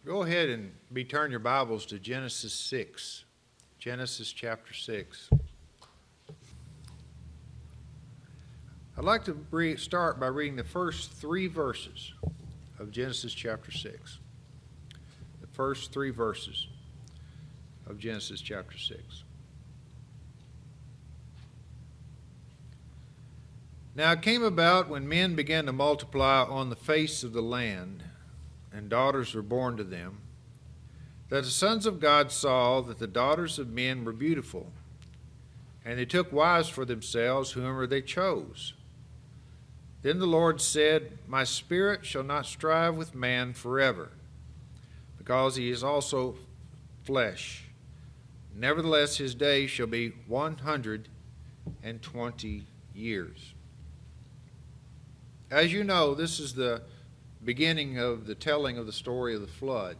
Go ahead and turn your Bibles to Genesis 6. Genesis chapter 6. I'd like to start by reading the first three verses of Genesis chapter 6. The first three verses of Genesis chapter 6. Now it came about when men began to multiply on the face of the land, and daughters were born to them, that the sons of God saw that the daughters of men were beautiful, and they took wives for themselves whomever they chose. Then the Lord said, My spirit shall not strive with man forever, because he is also flesh. Nevertheless, his days shall be 120 years. As you know, this is the beginning of the telling of the story of the flood.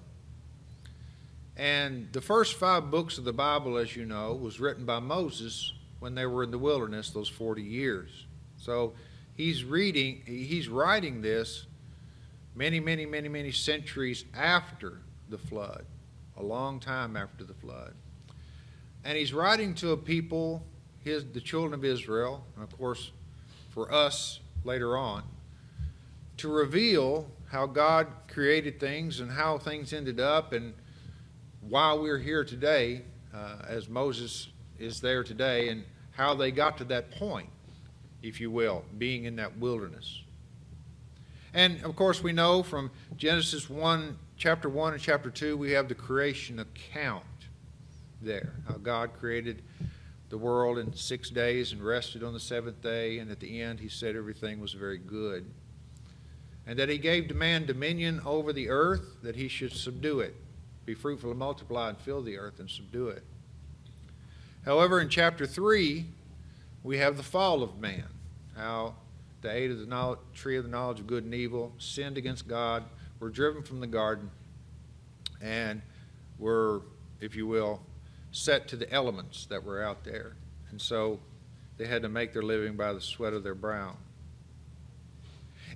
And the first 5 books of the Bible, as you know, was written by Moses when they were in the wilderness those 40 years. So he's writing this many centuries after the flood, a long time after the flood. And he's writing to a people, the children of Israel, and of course for us later on, to reveal how God created things and how things ended up and why we're here today, as Moses is there today, and how they got to that point, if you will, being in that wilderness. And of course we know from Genesis 1, chapter 1 and chapter 2, we have the creation account there, how God created the world in 6 days and rested on the 7th day, and at the end he said everything was very good. And that he gave to man dominion over the earth, that he should subdue it, be fruitful and multiply and fill the earth and subdue it. However, in chapter 3, we have the fall of man, how they ate of the tree of the knowledge of good and evil, sinned against God, were driven from the garden, and were, if you will, set to the elements that were out there. And so they had to make their living by the sweat of their brow.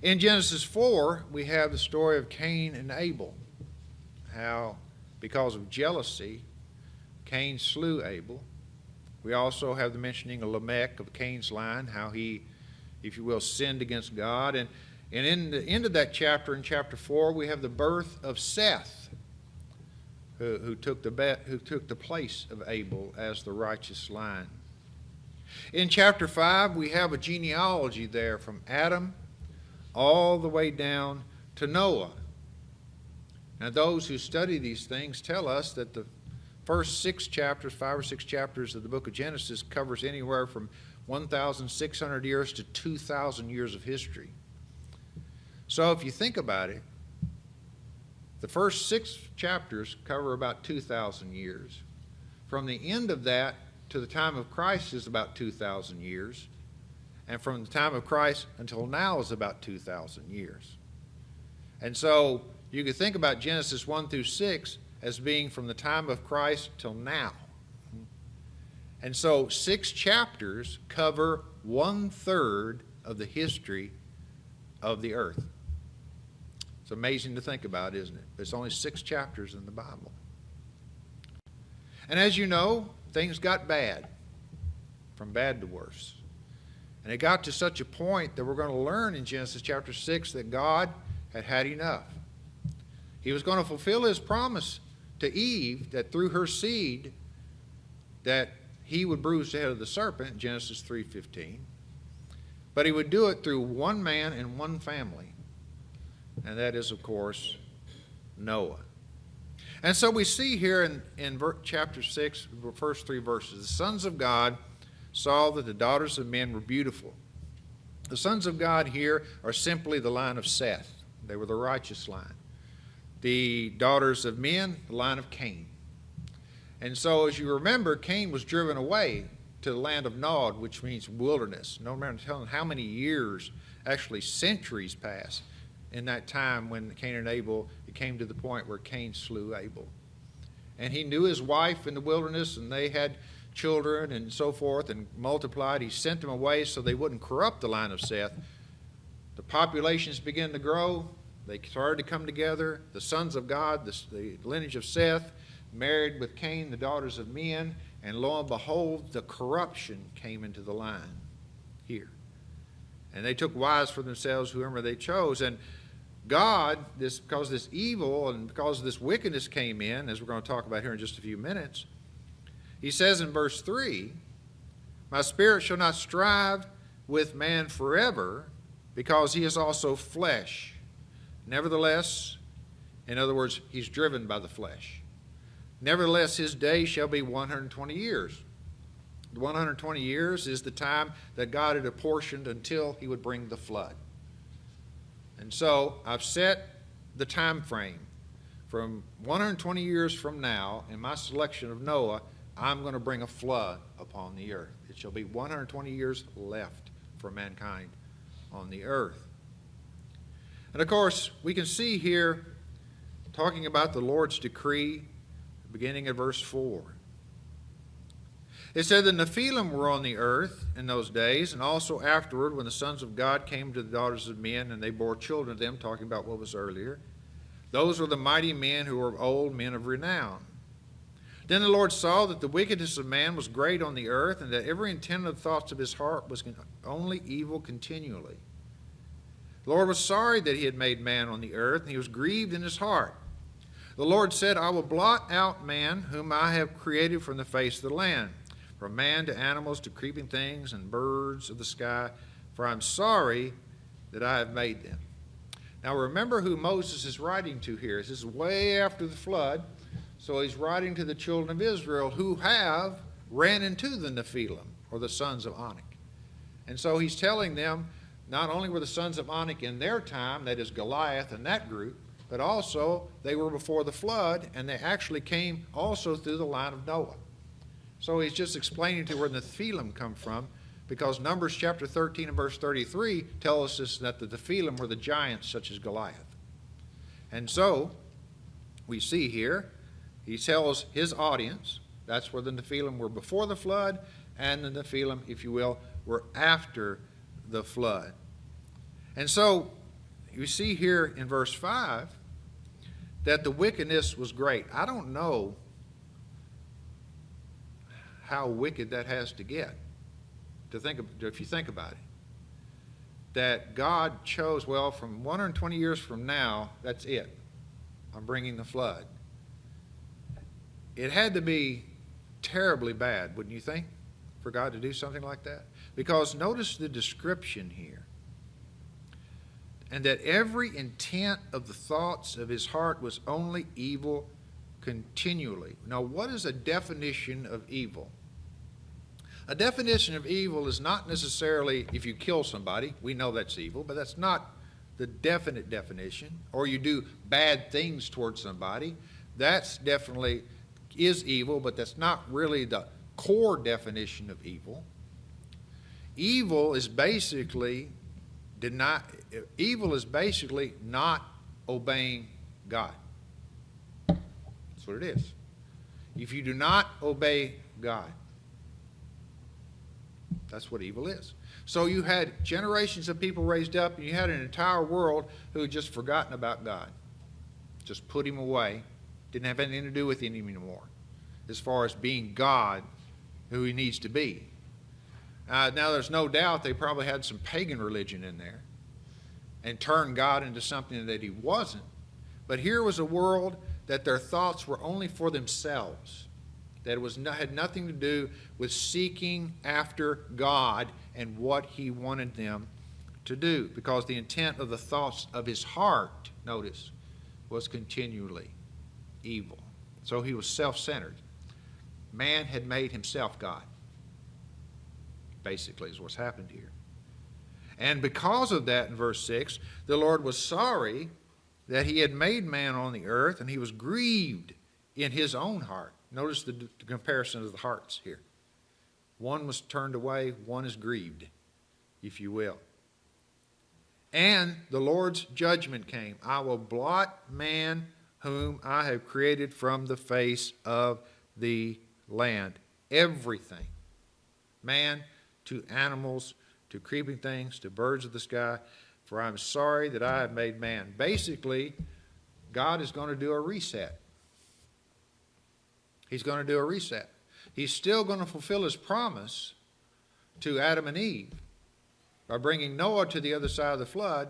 In Genesis 4, we have the story of Cain and Abel, how because of jealousy, Cain slew Abel. We also have the mentioning of Lamech of Cain's line, how he, if you will, sinned against God. And in the end of that chapter, in chapter 4, we have the birth of Seth, who took the place of Abel as the righteous line. In chapter 5, we have a genealogy there from Adam all the way down to Noah. Now, those who study these things tell us that the first 6 chapters, 5 or 6 chapters of the book of Genesis covers anywhere from 1,600 years to 2,000 years of history. So if you think about it, the first 6 chapters cover about 2,000 years. From the end of that to the time of Christ is about 2,000 years. And from the time of Christ until now is about 2,000 years. And so you could think about Genesis 1 through 6 as being from the time of Christ till now. And so 6 chapters cover 1/3 of the history of the earth. It's amazing to think about, isn't it? There's only 6 chapters in the Bible. And as you know, things got bad, from bad to worse. And it got to such a point that we're going to learn in Genesis chapter 6 that God had had enough. He was going to fulfill his promise to Eve that through her seed that he would bruise the head of the serpent, Genesis 3:15. But he would do it through one man and one family. And that is, of course, Noah. And so we see here in chapter 6, the first 3 verses, the sons of God saw that the daughters of men were beautiful. The sons of God here are simply the line of Seth. They were the righteous line. The daughters of men, the line of Cain. And so as you remember, Cain was driven away to the land of Nod, which means wilderness. No matter telling how many years, actually centuries passed in that time when Cain and Abel, it came to the point where Cain slew Abel. And he knew his wife in the wilderness, and they had children and so forth and multiplied. He sent them away so they wouldn't corrupt the line of Seth. The populations began to grow. They started to come together. The sons of God, the lineage of Seth, married with Cain, the daughters of men, and lo and behold, the corruption came into the line here. And they took wives for themselves, whoever they chose. And God, because this evil and because this wickedness came in, as we're going to talk about here in just a few minutes, he says in verse 3, my spirit shall not strive with man forever, because he is also flesh. Nevertheless, in other words, he's driven by the flesh. Nevertheless, his days shall be 120 years. The 120 years is the time that God had apportioned until he would bring the flood. And so I've set the time frame from 120 years from now, in my selection of Noah, I'm going to bring a flood upon the earth. It shall be 120 years left for mankind on the earth. And of course, we can see here, talking about the Lord's decree, beginning at verse 4. It said, the Nephilim were on the earth in those days, and also afterward when the sons of God came to the daughters of men, and they bore children to them, talking about what was earlier. Those were the mighty men who were old, men of renown. Then the Lord saw that the wickedness of man was great on the earth, and that every intent of the thoughts of his heart was only evil continually. The Lord was sorry that he had made man on the earth, and he was grieved in his heart. The Lord said, I will blot out man, whom I have created from the face of the land, from man to animals to creeping things and birds of the sky, for I am sorry that I have made them. Now remember who Moses is writing to here. This is way after the flood, so he's writing to the children of Israel who have ran into the Nephilim, or the sons of Anak. And so he's telling them, not only were the sons of Anak in their time, that is Goliath and that group, but also they were before the flood, and they actually came also through the line of Noah. So he's just explaining to where the Nephilim come from, because Numbers chapter 13 and verse 33 tells us that the Nephilim were the giants such as Goliath. And so we see here, he tells his audience, that's where the Nephilim were before the flood, and the Nephilim, if you will, were after the flood. And so you see here in verse 5 that the wickedness was great. I don't know how wicked that has to get, if you think about it. That God chose, well, from 120 years from now, that's it. I'm bringing the flood. It had to be terribly bad, wouldn't you think, for God to do something like that? Because notice the description here. And that every intent of the thoughts of his heart was only evil continually. Now, what is a definition of evil? A definition of evil is not necessarily if you kill somebody, we know that's evil, but that's not the definite definition. Or you do bad things towards somebody, that's definitely is evil, but that's not really the core definition of evil. Evil is basically not obeying God. That's what it is. If you do not obey God, that's what evil is. So you had generations of people raised up, and you had an entire world who had just forgotten about God. Just put him away. Didn't have anything to do with him anymore, as far as being God, who he needs to be. Now, there's no doubt they probably had some pagan religion in there and turned God into something that he wasn't. But here was a world that their thoughts were only for themselves, that had nothing to do with seeking after God and what he wanted them to do, because the intent of the thoughts of his heart, notice, was continually evil. So he was self-centered. Man had made himself God, basically, is what's happened here. And because of that, in verse 6, the Lord was sorry that he had made man on the earth, and he was grieved in his own heart. Notice the comparison of the hearts here. One was turned away, one is grieved, if you will. And the Lord's judgment came. I will blot man whom I have created from the face of the land. Everything. Man to animals, to creeping things, to birds of the sky. for I am sorry that I have made man. Basically, God is going to do a reset. He's going to do a reset. He's still going to fulfill his promise to Adam and Eve by bringing Noah to the other side of the flood,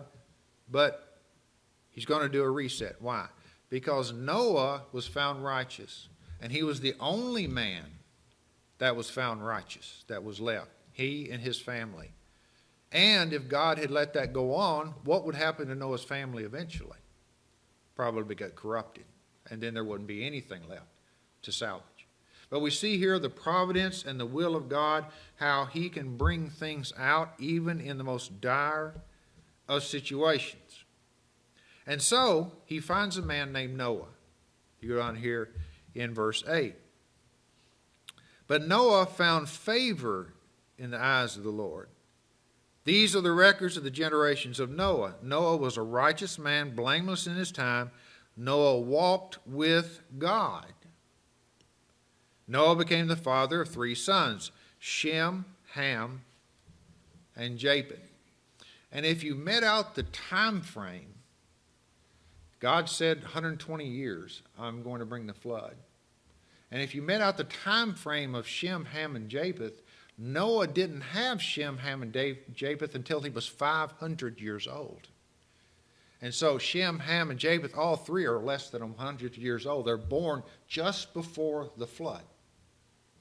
but he's going to do a reset. Why? Because Noah was found righteous, and he was the only man that was found righteous, that was left, he and his family. And if God had let that go on, what would happen to Noah's family eventually? Probably get corrupted, and then there wouldn't be anything left to salvage. But we see here the providence and the will of God, how he can bring things out even in the most dire of situations. And so he finds a man named Noah. You go down here in verse 8. But Noah found favor in the eyes of the Lord. These are the records of the generations of Noah. Noah was a righteous man, blameless in his time. Noah walked with God. Noah became the father of 3 sons, Shem, Ham, and Japheth. And if you met out the time frame, God said 120 years, I'm going to bring the flood. And if you met out the time frame of Shem, Ham, and Japheth, Noah didn't have Shem, Ham, and Japheth until he was 500 years old. And so Shem, Ham, and Japheth, all 3 are less than 100 years old. They're born just before the flood.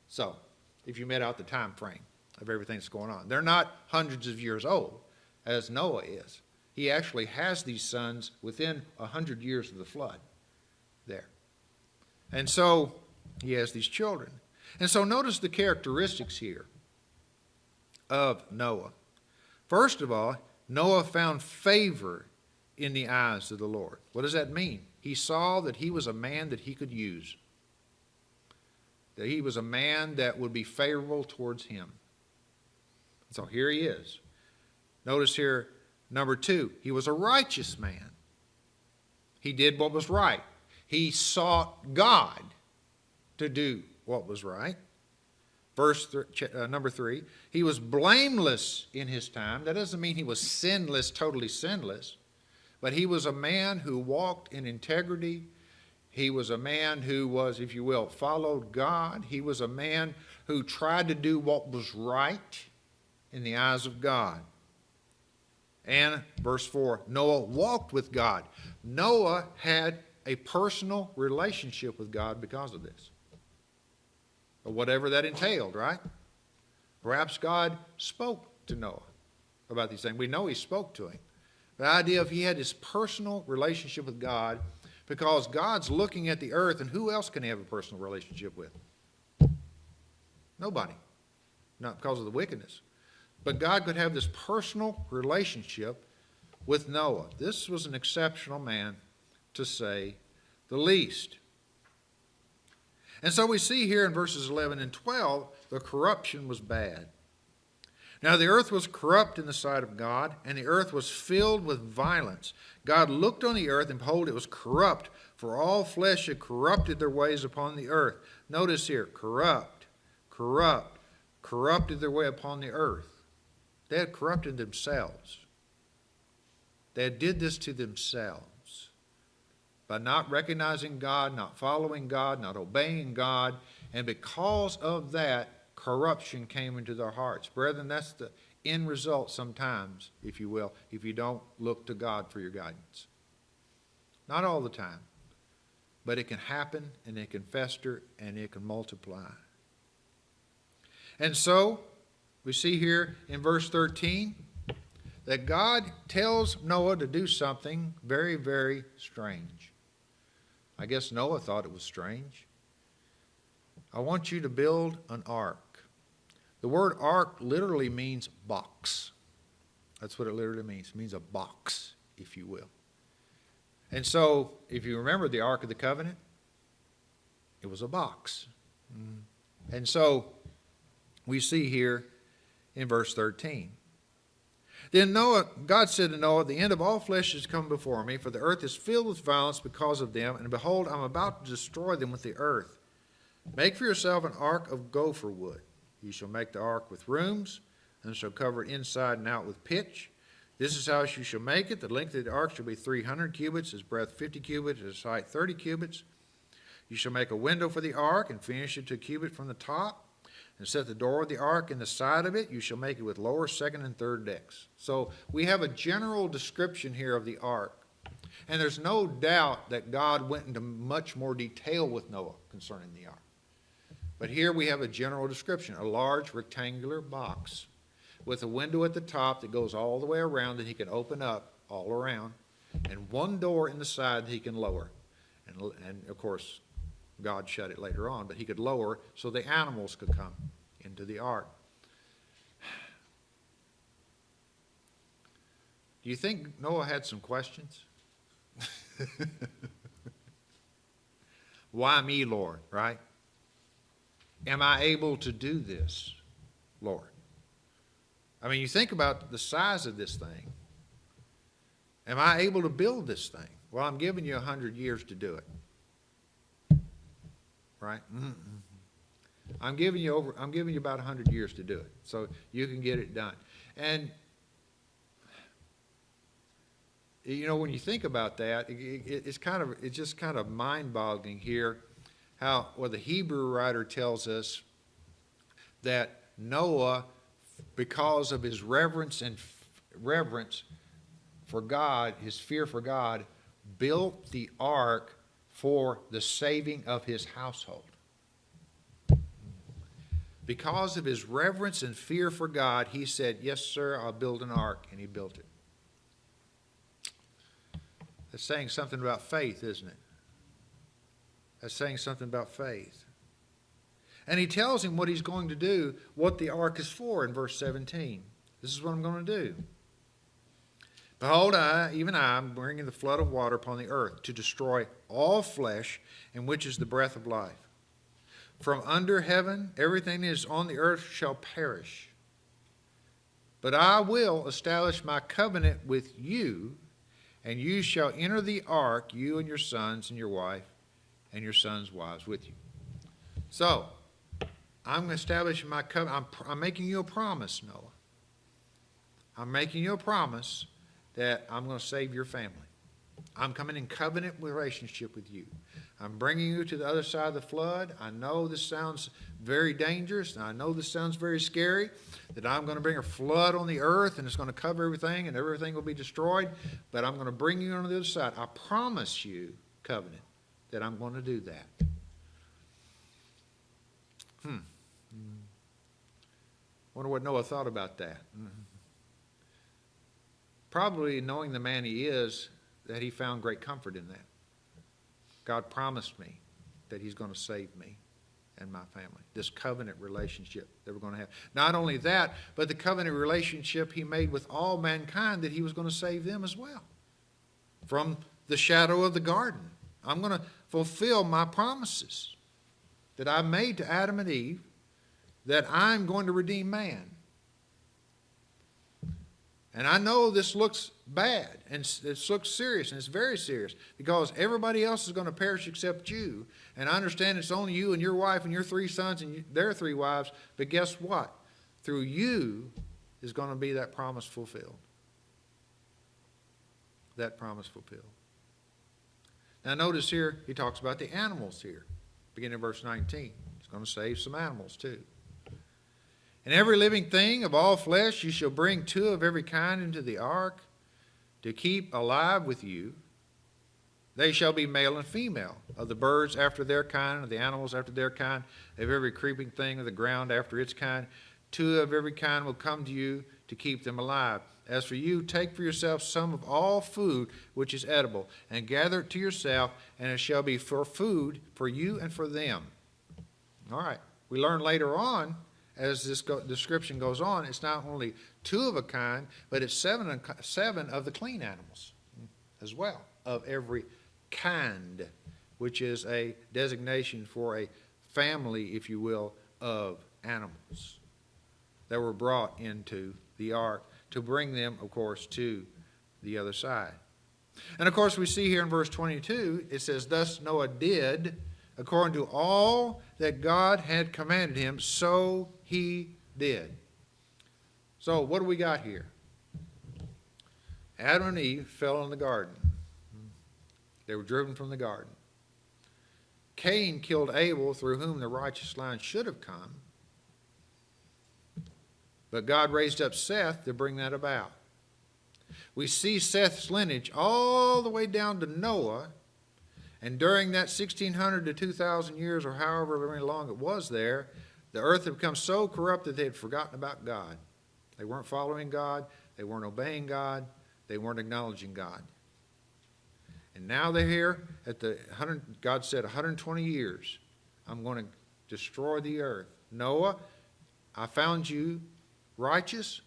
So, if you met out the time frame of everything that's going on. They're not hundreds of years old, as Noah is. He actually has these sons within 100 years of the flood there. And so, he has these children. And so notice the characteristics here of Noah. First of all, Noah found favor in the eyes of the Lord. What does that mean? He saw that he was a man that he could use. That he was a man that would be favorable towards him. So here he is. Notice here, number 2, he was a righteous man. He did what was right. He sought God to do what was right. Number 3, he was blameless in his time. That doesn't mean he was sinless, totally sinless, but he was a man who walked in integrity. He was a man who was, if you will, followed God. He was a man who tried to do what was right in the eyes of God. And verse 4, Noah walked with God. Noah had a personal relationship with God because of this. Or whatever that entailed, right? Perhaps God spoke to Noah about these things. We know he spoke to him. The idea of he had this personal relationship with God, because God's looking at the earth, and who else can he have a personal relationship with? Nobody. Not because of the wickedness. But God could have this personal relationship with Noah. This was an exceptional man, to say the least. And so we see here in verses 11 and 12, the corruption was bad. Now the earth was corrupt in the sight of God, and the earth was filled with violence. God looked on the earth, and behold, it was corrupt, for all flesh had corrupted their ways upon the earth. Notice here, corrupted their way upon the earth. They had corrupted themselves. They did this to themselves by not recognizing God, not following God, not obeying God, and because of that, corruption came into their hearts. Brethren, that's the end result sometimes, if you will, if you don't look to God for your guidance. Not all the time, but it can happen, and it can fester, and it can multiply. And so, we see here in verse 13 that God tells Noah to do something very, very strange. I guess Noah thought it was strange. I want you to build an ark. The word ark literally means box. That's what it literally means. It means a box, if you will. And so, if you remember the Ark of the Covenant, it was a box. And so, we see here in verse 13. Then God said to Noah, the end of all flesh is come before me, for the earth is filled with violence because of them, and behold, I'm about to destroy them with the earth. Make for yourself an ark of gopher wood. You shall make the ark with rooms, and shall cover it inside and out with pitch. This is how you shall make it. The length of the ark shall be 300 cubits, its breadth 50 cubits, its height 30 cubits. You shall make a window for the ark and finish it to a cubit from the top, and set the door of the ark in the side of it. You shall make it with lower, second, and third decks. So we have a general description here of the ark. And there's no doubt that God went into much more detail with Noah concerning the ark. But here we have a general description, a large rectangular box with a window at the top that goes all the way around that he can open up all around, and one door in the side that he can lower. And of course, God shut it later on, but he could lower so the animals could come into the ark. Do you think Noah had some questions? Why me, Lord, right? Am I able to do this, Lord? I mean, you think about the size of this thing. Am I able to build this thing? Well, I'm giving you 100 years to do it. Right? I'm giving you about 100 years to do it, so you can get it done. And you know, when you think about that, it's just kind of mind-boggling here how the Hebrew writer tells us that Noah, because of his reverence for God, his fear for God, built the ark for the saving of his household. Because of his reverence and fear for God, he said, yes, sir, I'll build an ark, and he built it. That's saying something about faith, isn't it? That's saying something about faith. And he tells him what he's going to do, what the ark is for in verse 17. This is what I'm going to do. Behold, even I am bringing the flood of water upon the earth to destroy all flesh, in which is the breath of life. From under heaven, everything that is on the earth shall perish. But I will establish my covenant with you, and you shall enter the ark, you and your sons and your wife, and your sons' wives with you. So, I'm establishing my covenant. I'm making you a promise, Noah. I'm making you a promise that I'm going to save your family. I'm coming in covenant relationship with you. I'm bringing you to the other side of the flood. I know this sounds very dangerous, and I know this sounds very scary, that I'm going to bring a flood on the earth, and it's going to cover everything, and everything will be destroyed, but I'm going to bring you on the other side. I promise you, covenant, that I'm going to do that. Wonder what Noah thought about that. Probably knowing the man he is, that he found great comfort in that. God promised me that he's going to save me and my family. This covenant relationship that we're going to have. Not only that, but the covenant relationship he made with all mankind, that he was going to save them as well. From the shadow of the garden. I'm going to fulfill my promises that I made to Adam and Eve, that I'm going to redeem man. And I know this looks bad, and it looks serious, and it's very serious, because everybody else is going to perish except you. And I understand it's only you and your wife and your 3 sons and their 3 wives, but guess what? Through you is going to be that promise fulfilled. That promise fulfilled. Now notice here, he talks about the animals here, beginning in verse 19. He's going to save some animals too. And every living thing of all flesh you shall bring 2 of every kind into the ark to keep alive with you. They shall be male and female, of the birds after their kind, of the animals after their kind, of every creeping thing of the ground after its kind. 2 of every kind will come to you to keep them alive. As for you, take for yourself some of all food which is edible, and gather it to yourself, and it shall be for food for you and for them. All right. We learn later on, as this description goes on, it's not only 2 of a kind, but it's 7 of the clean animals as well, of every kind, which is a designation for a family, if you will, of animals that were brought into the ark to bring them, of course, to the other side. And, of course, we see here in verse 22, it says, thus Noah did according to all that God had commanded him, so he did. So what do we got here? Adam and Eve fell in the garden. They were driven from the garden. Cain killed Abel, through whom the righteous line should have come. But God raised up Seth to bring that about. We see Seth's lineage all the way down to Noah. And during that 1,600 to 2,000 years, or however very long it was there, the earth had become so corrupt that they had forgotten about God. They weren't following God. They weren't obeying God. They weren't acknowledging God. And now they're here at the 100, God said 120 years, I'm going to destroy the earth. Noah, I found you righteous.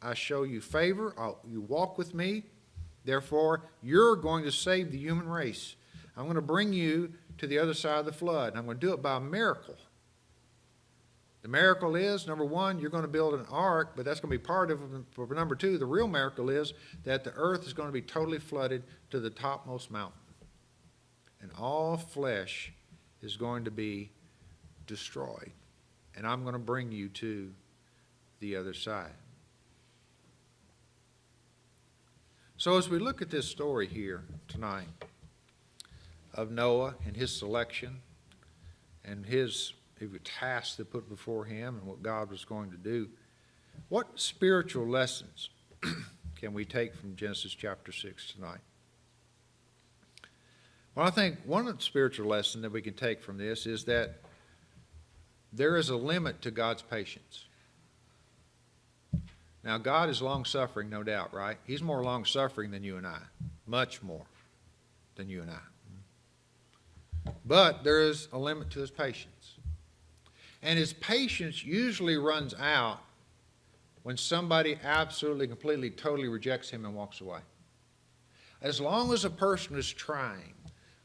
I show you favor. You walk with me. Therefore, you're going to save the human race. I'm going to bring you to the other side of the flood. And I'm going to do it by a miracle. The miracle is, number one, you're going to build an ark, but that's going to be part of it. But number two, the real miracle is that the earth is going to be totally flooded to the topmost mountain. And all flesh is going to be destroyed. And I'm going to bring you to the other side. So as we look at this story here tonight of Noah and his selection and his task that put before him and what God was going to do, what spiritual lessons can we take from Genesis chapter 6 tonight? Well, I think one of the spiritual lessons that we can take from this is that there is a limit to God's patience. Now, God is long-suffering, no doubt, right? He's more long-suffering than you and I, much more than you and I. But there is a limit to his patience. And his patience usually runs out when somebody absolutely, completely, totally rejects him and walks away. As long as a person is trying,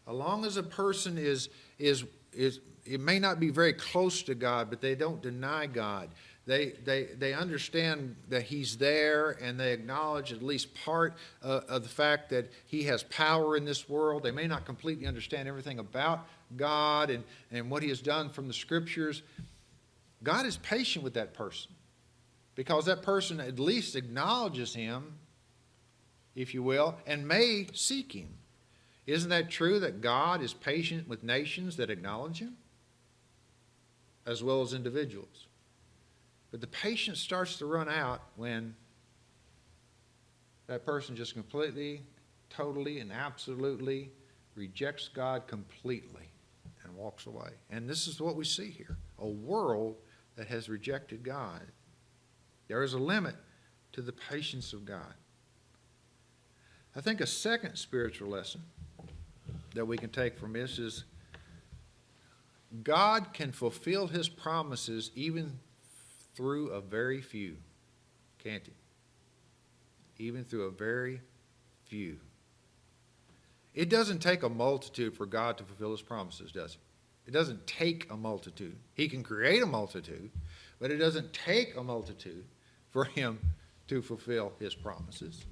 as long as a person is it may not be very close to God, but they don't deny God. They understand that he's there, and they acknowledge at least part of the fact that he has power in this world. They may not completely understand everything about God and what he has done from the scriptures. God is patient with that person because that person at least acknowledges him, if you will, and may seek him. Isn't that true that God is patient with nations that acknowledge him as well as individuals? But the patience starts to run out when that person just completely, totally, and absolutely rejects God completely and walks away. And this is what we see here, a world that has rejected God. There is a limit to the patience of God. I think a second spiritual lesson that we can take from this is God can fulfill his promises even through a very few, can't he? Even through a very few. It doesn't take a multitude for God to fulfill his promises, does it? It doesn't take a multitude. He can create a multitude, but it doesn't take a multitude for him to fulfill his promises.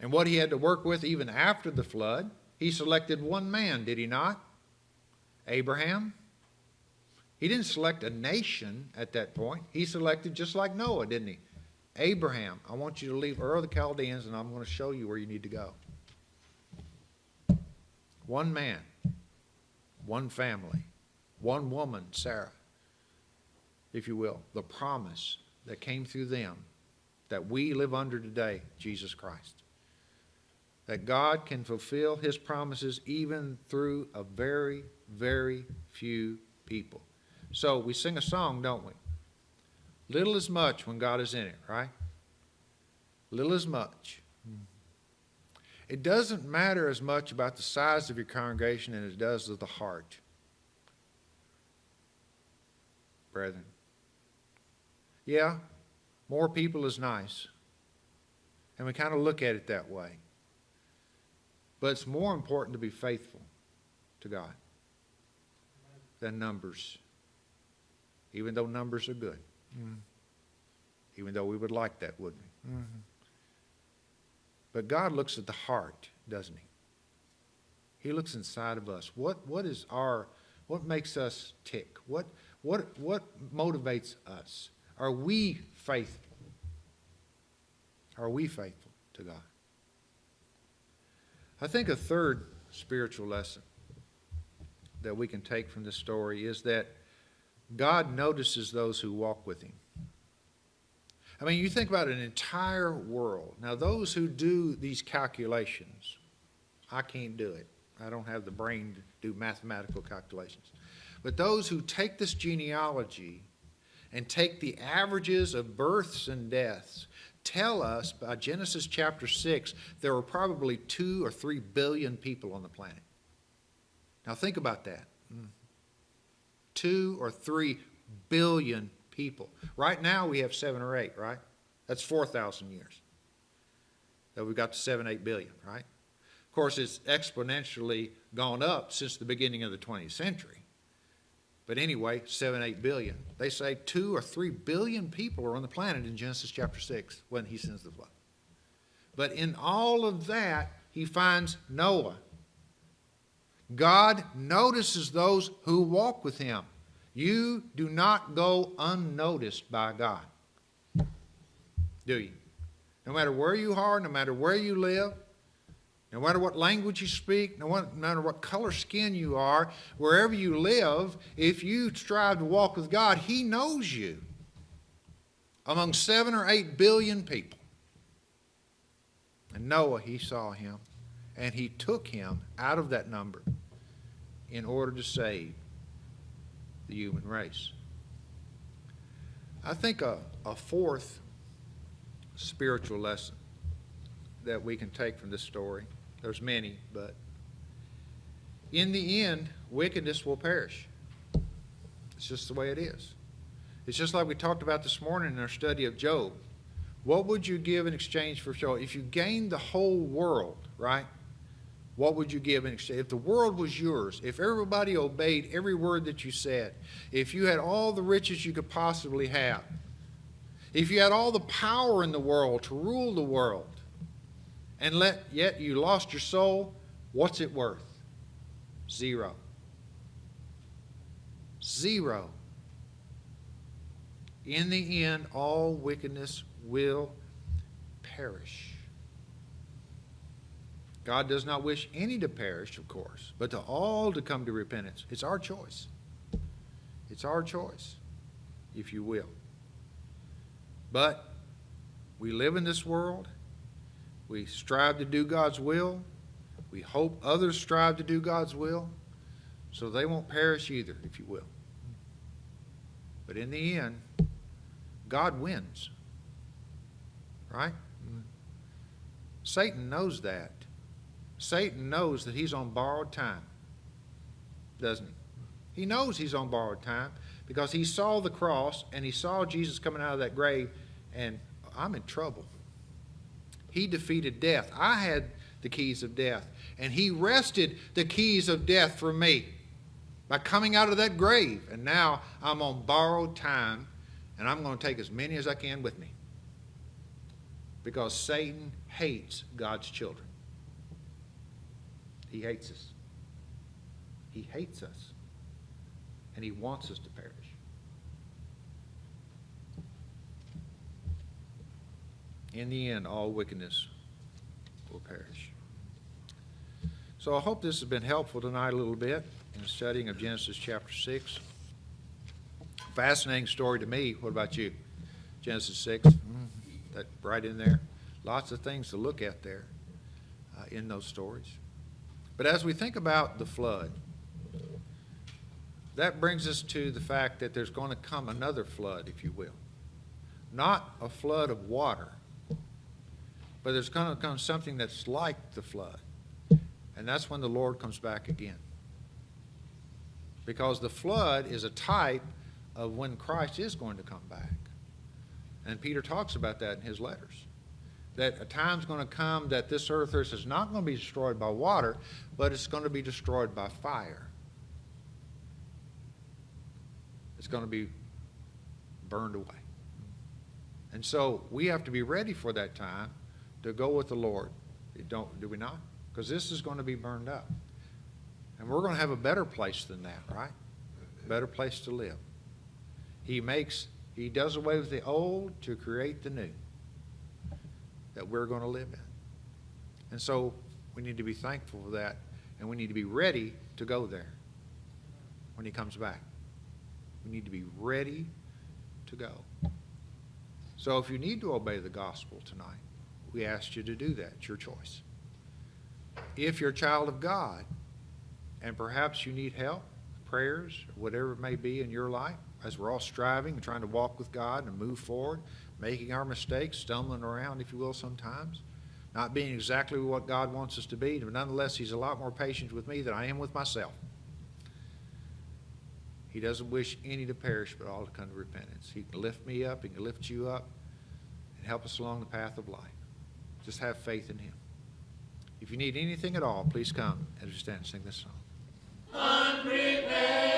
And what he had to work with even after the flood, he selected one man, did he not? Abraham. He didn't select a nation at that point. He selected just like Noah, didn't he? Abraham, I want you to leave Ur of the Chaldeans, and I'm going to show you where you need to go. One man, one family, one woman, Sarah, if you will, the promise that came through them that we live under today, Jesus Christ. That God can fulfill his promises even through a very, very few people. So we sing a song, don't we? Little is much when God is in it, right? Little is much. It doesn't matter as much about the size of your congregation as it does of the heart, brethren. Yeah, more people is nice, and we kind of look at it that way. But it's more important to be faithful to God than numbers, even though numbers are good. Even though we would like that, wouldn't we? But God looks at the heart, doesn't he? He looks inside of us. What makes us tick? What motivates us? Are we faithful? Are we faithful to God. I think a third spiritual lesson that we can take from this story is that God notices those who walk with him. I mean, you think about an entire world. Now, those who do these calculations, I can't do it. I don't have the brain to do mathematical calculations. But those who take this genealogy and take the averages of births and deaths tell us by Genesis chapter 6 there were probably 2 or 3 billion people on the planet. Now think about that. 2 or 3 billion people. Right now we have 7 or 8, right? That's 4,000 years that we got to 7, 8 billion, right? Of course, it's exponentially gone up since the beginning of the 20th century. But anyway, 7, 8 billion. They say 2 or 3 billion people are on the planet in Genesis chapter 6 when he sends the flood. But in all of that, he finds Noah. God notices those who walk with him. You do not go unnoticed by God, do you? No matter where you are, no matter where you live, no matter what language you speak, no matter what color skin you are, wherever you live, if you strive to walk with God, he knows you among 7 or 8 billion people. And Noah, he saw him, and he took him out of that number in order to save the human race. I think a fourth spiritual lesson that we can take from this story, there's many, but in the end, wickedness will perish. It's just the way it is. It's just like we talked about this morning in our study of Job. What would you give in exchange for Job? If you gained the whole world, right? What would you give in exchange? If the world was yours, if everybody obeyed every word that you said, if you had all the riches you could possibly have, if you had all the power in the world to rule the world, and yet you lost your soul, what's it worth? 0. 0. In the end, all wickedness will perish. God does not wish any to perish, of course, but to all to come to repentance. It's our choice. It's our choice, if you will. But we live in this world. We strive to do God's will. We hope others strive to do God's will, so they won't perish either, if you will. But in the end, God wins. Right? Satan knows that. Satan knows that he's on borrowed time, doesn't he? He knows he's on borrowed time because he saw the cross and he saw Jesus coming out of that grave, and I'm in trouble. He defeated death. I had the keys of death, and he wrested the keys of death from me by coming out of that grave. And now I'm on borrowed time, and I'm going to take as many as I can with me because Satan hates God's children. He hates us. He hates us, and he wants us to perish. In the end, all wickedness will perish. So I hope this has been helpful tonight a little bit in the studying of Genesis chapter 6. Fascinating story to me. What about you? Genesis 6, that right in there. Lots of things to look at there in those stories. But as we think about the flood, that brings us to the fact that there's going to come another flood, if you will. Not a flood of water, but there's going to come something that's like the flood. And that's when the Lord comes back again. Because the flood is a type of when Christ is going to come back. And Peter talks about that in his letters. That a time's going to come that this earth is not going to be destroyed by water, but it's going to be destroyed by fire. It's going to be burned away. And so we have to be ready for that time to go with the Lord. Do we not? Because this is going to be burned up. And we're going to have a better place than that, right? A better place to live. He does away with the old to create the new that we're going to live in. And so we need to be thankful for that, and we need to be ready to go there when he comes back. We need to be ready to go. So if you need to obey the gospel tonight, we ask you to do that. It's your choice. If you're a child of God, and perhaps you need help, prayers, or whatever it may be in your life, as we're all striving and trying to walk with God and move forward, making our mistakes, stumbling around, if you will, sometimes, not being exactly what God wants us to be, but nonetheless, he's a lot more patient with me than I am with myself. He doesn't wish any to perish, but all to come to repentance. He can lift me up, he can lift you up, and help us along the path of life. Just have faith in him. If you need anything at all, please come as we stand and sing this song. Unprepared.